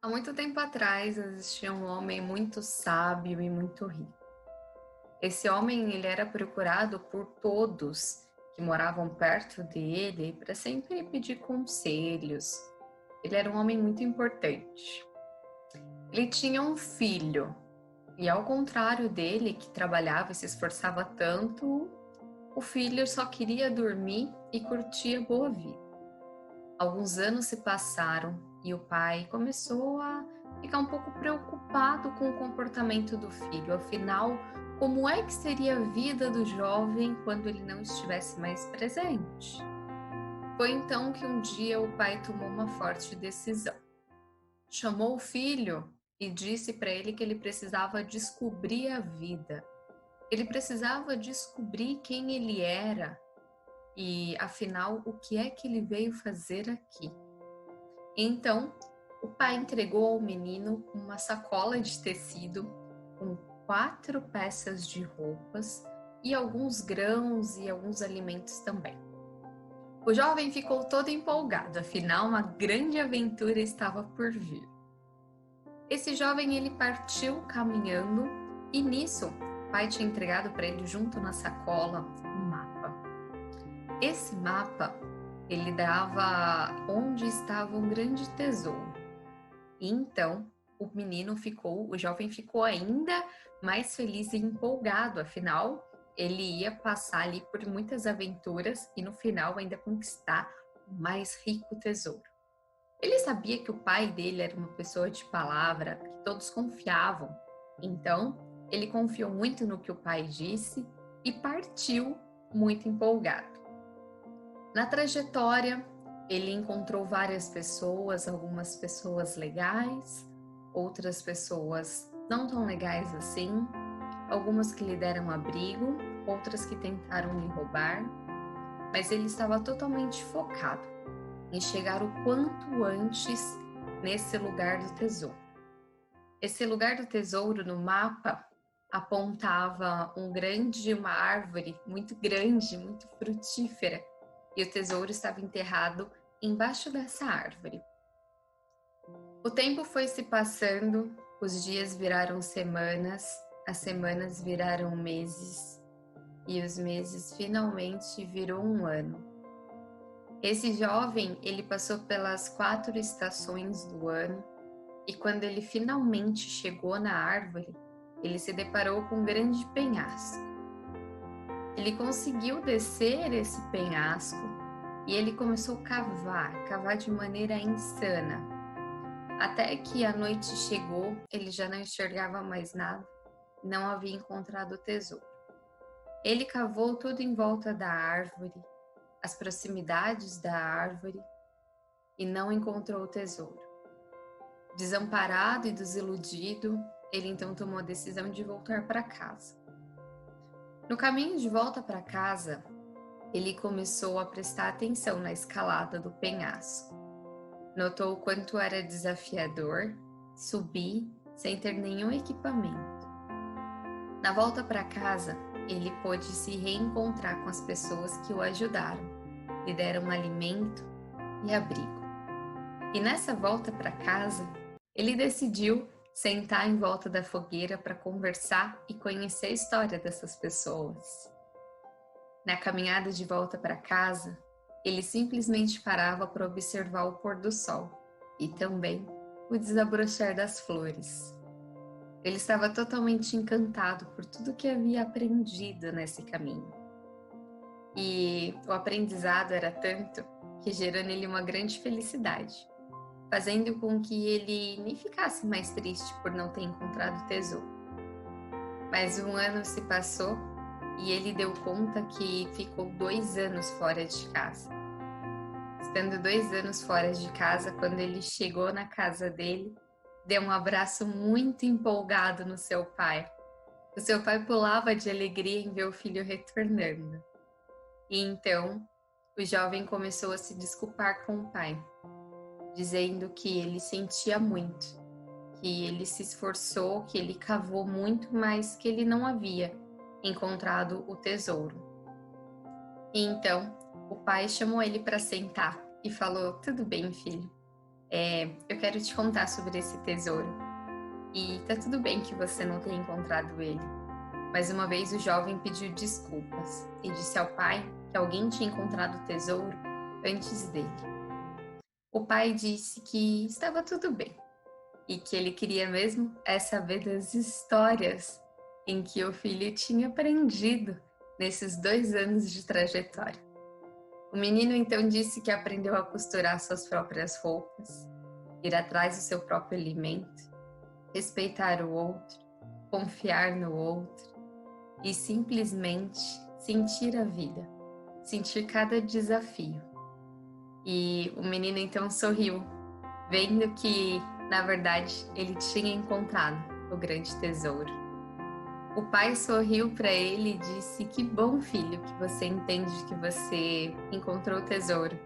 Há muito tempo atrás existia um homem muito sábio e muito rico. Esse homem ele era procurado por todos que moravam perto dele para sempre pedir conselhos. Ele era um homem muito importante. Ele tinha um filho e, ao contrário dele, que trabalhava e se esforçava tanto, o filho só queria dormir e curtir a boa vida. Alguns anos se passaram e o pai começou a ficar um pouco preocupado com o comportamento do filho. Afinal, como é que seria a vida do jovem quando ele não estivesse mais presente? Foi então que um dia o pai tomou uma forte decisão. Chamou o filho e disse para ele que ele precisava descobrir a vida. Ele precisava descobrir quem ele era e, afinal, o que é que ele veio fazer aqui. Então, o pai entregou ao menino uma sacola de tecido com 4 peças de roupas e alguns grãos e alguns alimentos também. O jovem ficou todo empolgado, afinal, uma grande aventura estava por vir. Esse jovem ele partiu caminhando e nisso o pai tinha entregado para ele junto na sacola um mapa. Esse mapa ele dava onde estava um grande tesouro. E então o jovem ficou ainda mais feliz e empolgado, afinal ele ia passar ali por muitas aventuras e no final ainda conquistar o mais rico tesouro. Ele sabia que o pai dele era uma pessoa de palavra, que todos confiavam. Então, ele confiou muito no que o pai disse e partiu muito empolgado. Na trajetória, ele encontrou várias pessoas, algumas pessoas legais, outras pessoas não tão legais assim, algumas que lhe deram abrigo, outras que tentaram lhe roubar, mas ele estava totalmente focado em chegar o quanto antes nesse lugar do tesouro. Esse lugar do tesouro no mapa apontava uma árvore muito grande, muito frutífera, e o tesouro estava enterrado embaixo dessa árvore. O tempo foi se passando, os dias viraram semanas, as semanas viraram meses e os meses finalmente virou um ano. Esse jovem, ele passou pelas 4 estações do ano e quando ele finalmente chegou na árvore, ele se deparou com um grande penhasco. Ele conseguiu descer esse penhasco e ele começou a cavar de maneira insana. Até que a noite chegou, ele já não enxergava mais nada, não havia encontrado o tesouro. Ele cavou tudo em volta da árvore, as proximidades da árvore, e não encontrou o tesouro. Desamparado e desiludido, ele então tomou a decisão de voltar para casa. No caminho de volta para casa, ele começou a prestar atenção na escalada do penhasco. Notou o quanto era desafiador subir sem ter nenhum equipamento. Na volta para casa, ele pôde se reencontrar com as pessoas que o ajudaram, lhe deram alimento e abrigo. E nessa volta para casa, ele decidiu sentar em volta da fogueira para conversar e conhecer a história dessas pessoas. Na caminhada de volta para casa, ele simplesmente parava para observar o pôr do sol e também o desabrochar das flores. Ele estava totalmente encantado por tudo que havia aprendido nesse caminho. E o aprendizado era tanto que gerou nele uma grande felicidade, fazendo com que ele nem ficasse mais triste por não ter encontrado o tesouro. Mas um ano se passou e ele deu conta que ficou 2 anos fora de casa. Estando 2 anos fora de casa, quando ele chegou na casa dele, deu um abraço muito empolgado no seu pai. O seu pai pulava de alegria em ver o filho retornando. E então, o jovem começou a se desculpar com o pai, dizendo que ele sentia muito, que ele se esforçou, que ele cavou muito, mas que ele não havia encontrado o tesouro. E então, o pai chamou ele para sentar e falou: "Tudo bem, filho. Eu quero te contar sobre esse tesouro. E tá tudo bem que você não tenha encontrado ele. Mas uma vez o jovem pediu desculpas e disse ao pai que alguém tinha encontrado o tesouro antes dele. O pai disse que estava tudo bem e que ele queria mesmo saber das histórias em que o filho tinha aprendido nesses 2 anos de trajetória. O menino então disse que aprendeu a costurar suas próprias roupas, ir atrás do seu próprio alimento, respeitar o outro, confiar no outro e simplesmente sentir a vida, sentir cada desafio. E o menino então sorriu, vendo que, na verdade, ele tinha encontrado o grande tesouro. O pai sorriu para ele e disse: "Que bom, filho, que você entende que você encontrou o tesouro,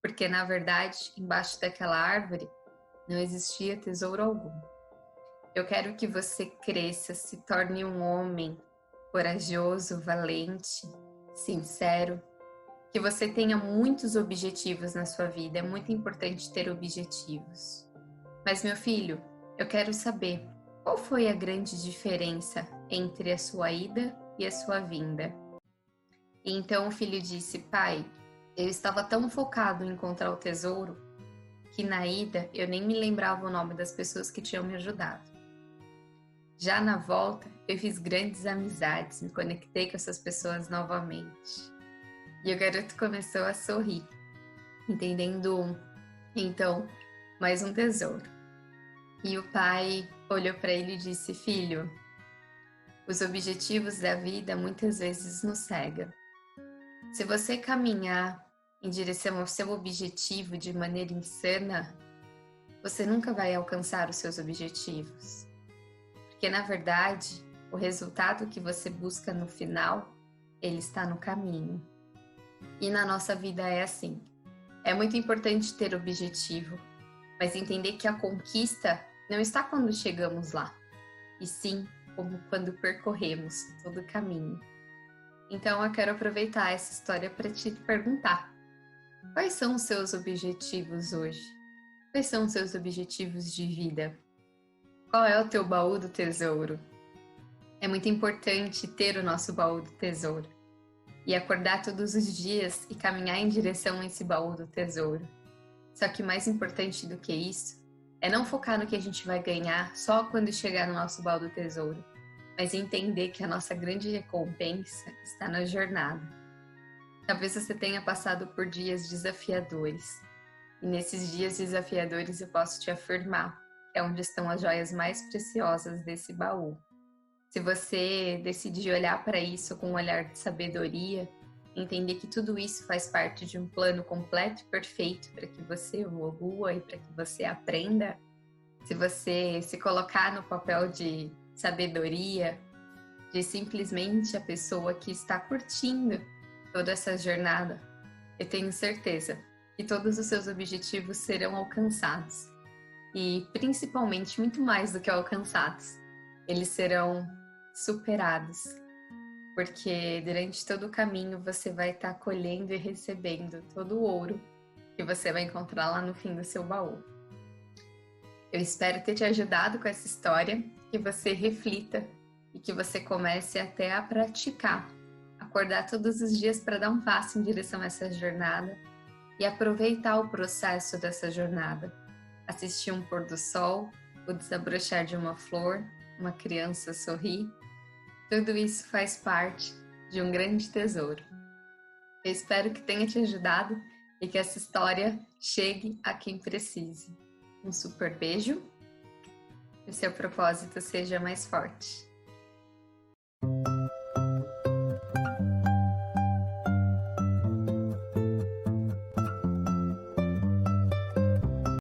porque na verdade, embaixo daquela árvore não existia tesouro algum. Eu quero que você cresça, se torne um homem corajoso, valente, sincero, que você tenha muitos objetivos na sua vida. É muito importante ter objetivos. Mas, meu filho, eu quero saber qual foi a grande diferença entre a sua ida e a sua vinda." E então o filho disse: "Pai, eu estava tão focado em encontrar o tesouro que na ida eu nem me lembrava o nome das pessoas que tinham me ajudado. Já na volta, eu fiz grandes amizades, me conectei com essas pessoas novamente." E o garoto começou a sorrir, entendendo então mais um tesouro. E o pai olhou para ele e disse: "Filho, os objetivos da vida muitas vezes nos cegam. Se você caminhar em direção ao seu objetivo de maneira insana, você nunca vai alcançar os seus objetivos. Porque, na verdade, o resultado que você busca no final, ele está no caminho." E na nossa vida é assim. É muito importante ter objetivo, mas entender que a conquista não está quando chegamos lá, e sim como quando percorremos todo o caminho. Então eu quero aproveitar essa história para te perguntar: quais são os seus objetivos hoje? Quais são os seus objetivos de vida? Qual é o teu baú do tesouro? É muito importante ter o nosso baú do tesouro e acordar todos os dias e caminhar em direção a esse baú do tesouro. Só que mais importante do que isso é não focar no que a gente vai ganhar só quando chegar no nosso baú do tesouro, mas entender que a nossa grande recompensa está na jornada. Talvez você tenha passado por dias desafiadores, e nesses dias desafiadores eu posso te afirmar que é onde estão as joias mais preciosas desse baú. Se você decidir olhar para isso com um olhar de sabedoria, entender que tudo isso faz parte de um plano completo e perfeito para que você evolua e para que você aprenda, se você se colocar no papel de sabedoria, de simplesmente a pessoa que está curtindo toda essa jornada, eu tenho certeza que todos os seus objetivos serão alcançados. E principalmente, muito mais do que alcançados, eles serão superados, porque durante todo o caminho você vai estar colhendo e recebendo todo o ouro que você vai encontrar lá no fim do seu baú. Eu espero ter te ajudado com essa história, que você reflita e que você comece até a praticar, acordar todos os dias para dar um passo em direção a essa jornada e aproveitar o processo dessa jornada. Assistir um pôr do sol, o desabrochar de uma flor, uma criança sorrir, tudo isso faz parte de um grande tesouro. Eu espero que tenha te ajudado e que essa história chegue a quem precise. Um super beijo e o seu propósito seja mais forte.